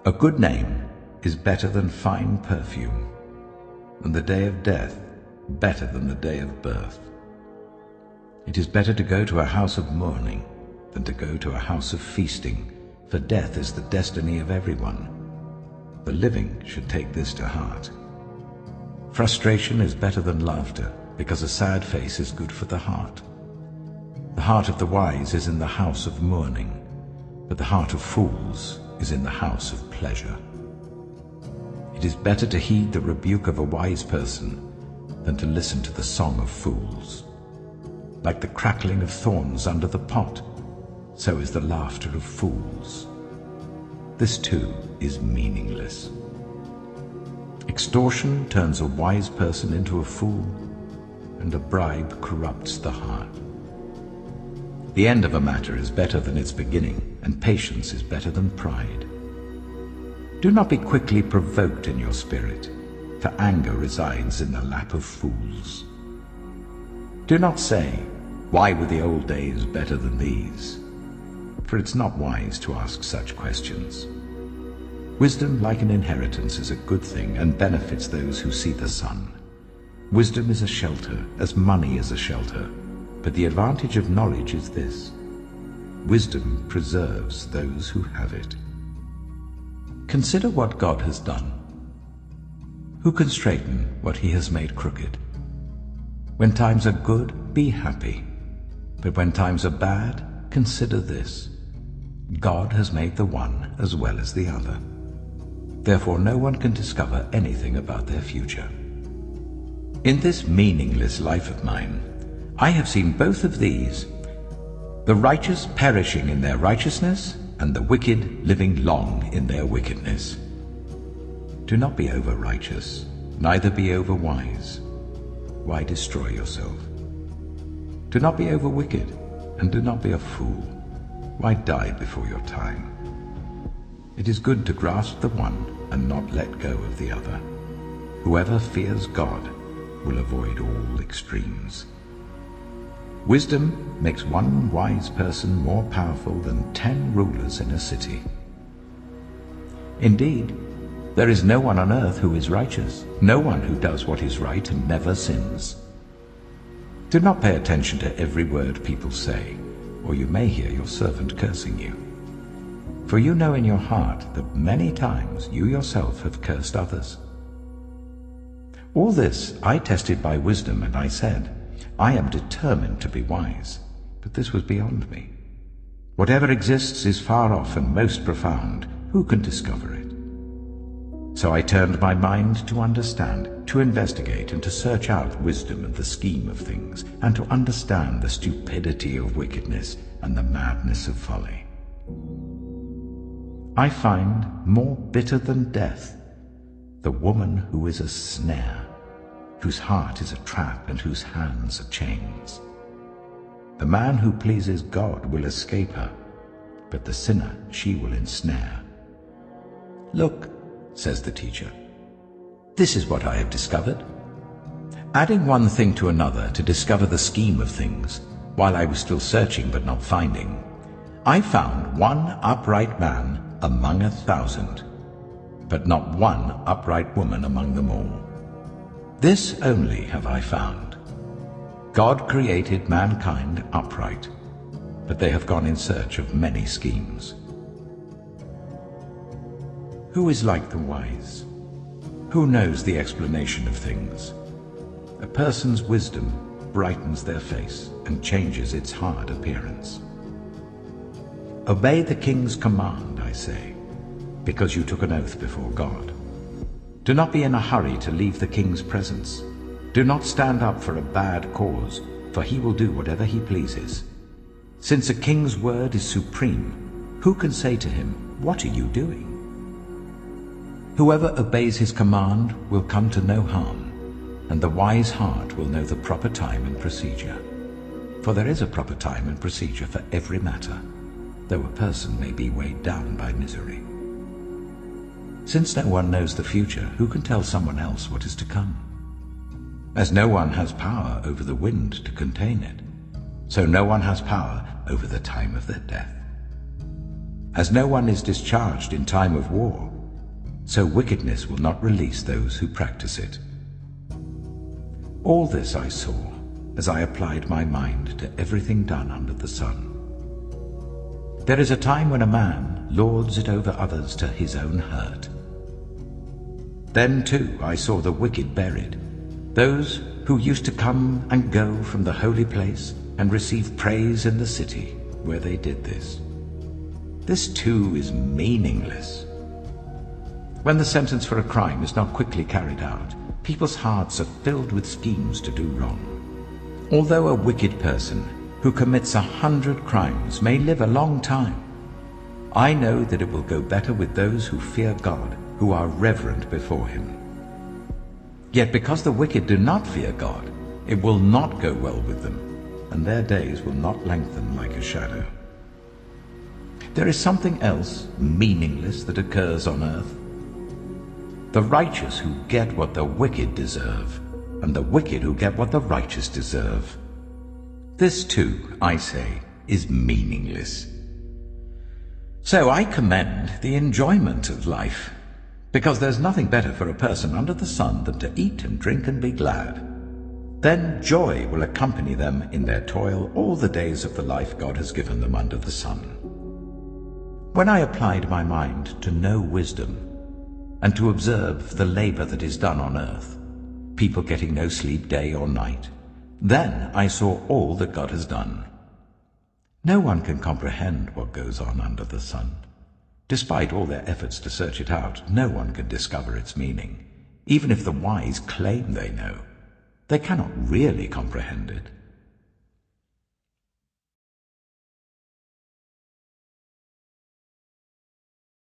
A good name is better than fine perfume, and the day of death better than the day of birth. It is better to go to a house of mourning than to go to a house of feasting, for death is the destiny of everyone. The living should take this to heart. Frustration is better than laughter, because a sad face is good for the heart. The heart of the wise is in the house of mourning, but the heart of fools is in the house of pleasure. It is better to heed the rebuke of a wise person than to listen to the song of fools. Like the crackling of thorns under the pot, so is the laughter of fools. This too is meaningless. Extortion turns a wise person into a fool, and a bribe corrupts the heart. The end of a matter is better than its beginning, and patience is better than pride. Do not be quickly provoked in your spirit, for anger resides in the lap of fools. Do not say, "Why were the old days better than these?" For it's not wise to ask such questions. Wisdom, like an inheritance, is a good thing and benefits those who see the sun. Wisdom is a shelter, as money is a shelter, but the advantage of knowledge is this: wisdom preserves those who have it. Consider what God has done. Who can straighten what he has made crooked? When times are good, be happy, but when times are bad, consider this: God has made the one as well as the other. Therefore no one can discover anything about their future. In this meaningless life of mine, I have seen both of these, the righteous perishing in their righteousness, and the wicked living long in their wickedness. Do not be over-righteous, neither be over-wise. Why destroy yourself? Do not be over-wicked, and do not be a fool. Why die before your time? It is good to grasp the one and not let go of the other. Whoever fears God will avoid all extremes. Wisdom makes one wise person more powerful than 10 rulers in a city. Indeed, there is no one on earth who is righteous, no one who does what is right and never sins. Do not pay attention to every word people say, or you may hear your servant cursing you. For you know in your heart that many times you yourself have cursed others. All this I tested by wisdom, and I said, I am determined to be wise, but this was beyond me. Whatever exists is far off and most profound. Who can discover it? So I turned my mind to understand, to investigate, and to search out wisdom and the scheme of things, and to understand the stupidity of wickedness and the madness of folly. I find more bitter than death the woman who is a snare, whose heart is a trap and whose hands are chains. The man who pleases God will escape her, but the sinner she will ensnare. Look, says the teacher, this is what I have discovered. Adding one thing to another to discover the scheme of things, while I was still searching but not finding, I found one upright man among 1,000, but not one upright woman among them all. This only have I found: God created mankind upright, but they have gone in search of many schemes. Who is like the wise? Who knows the explanation of things? A person's wisdom brightens their face and changes its hard appearance. Obey the king's command, I say, because you took an oath before God. Do not be in a hurry to leave the king's presence. Do not stand up for a bad cause, for he will do whatever he pleases. Since a king's word is supreme, who can say to him, "What are you doing?" Whoever obeys his command will come to no harm, and the wise heart will know the proper time and procedure. For there is a proper time and procedure for every matter, though a person may be weighed down by misery. Since no one knows the future, who can tell someone else what is to come? As no one has power over the wind to contain it, so no one has power over the time of their death. As no one is discharged in time of war, so wickedness will not release those who practice it. All this I saw as I applied my mind to everything done under the sun. There is a time when a man lords it over others to his own hurt. Then too I saw the wicked buried, those who used to come and go from the holy place and receive praise in the city where they did this. This too is meaningless. When the sentence for a crime is not quickly carried out, people's hearts are filled with schemes to do wrong. Although a wicked person who commits 100 crimes may live a long time, I know that it will go better with those who fear God, who are reverent before him. Yet because the wicked do not fear God, it will not go well with them, and their days will not lengthen like a shadow. There is something else meaningless that occurs on earth. The righteous who get what the wicked deserve, and the wicked who get what the righteous deserve. This too, I say, is meaningless. So I commend the enjoyment of life, because there's nothing better for a person under the sun than to eat and drink and be glad. Then joy will accompany them in their toil all the days of the life God has given them under the sun. When I applied my mind to know wisdom, and to observe the labor that is done on earth, people getting no sleep day or night, then I saw all that God has done. No one can comprehend what goes on under the sun. Despite all their efforts to search it out, no one can discover its meaning. Even if the wise claim they know, they cannot really comprehend it.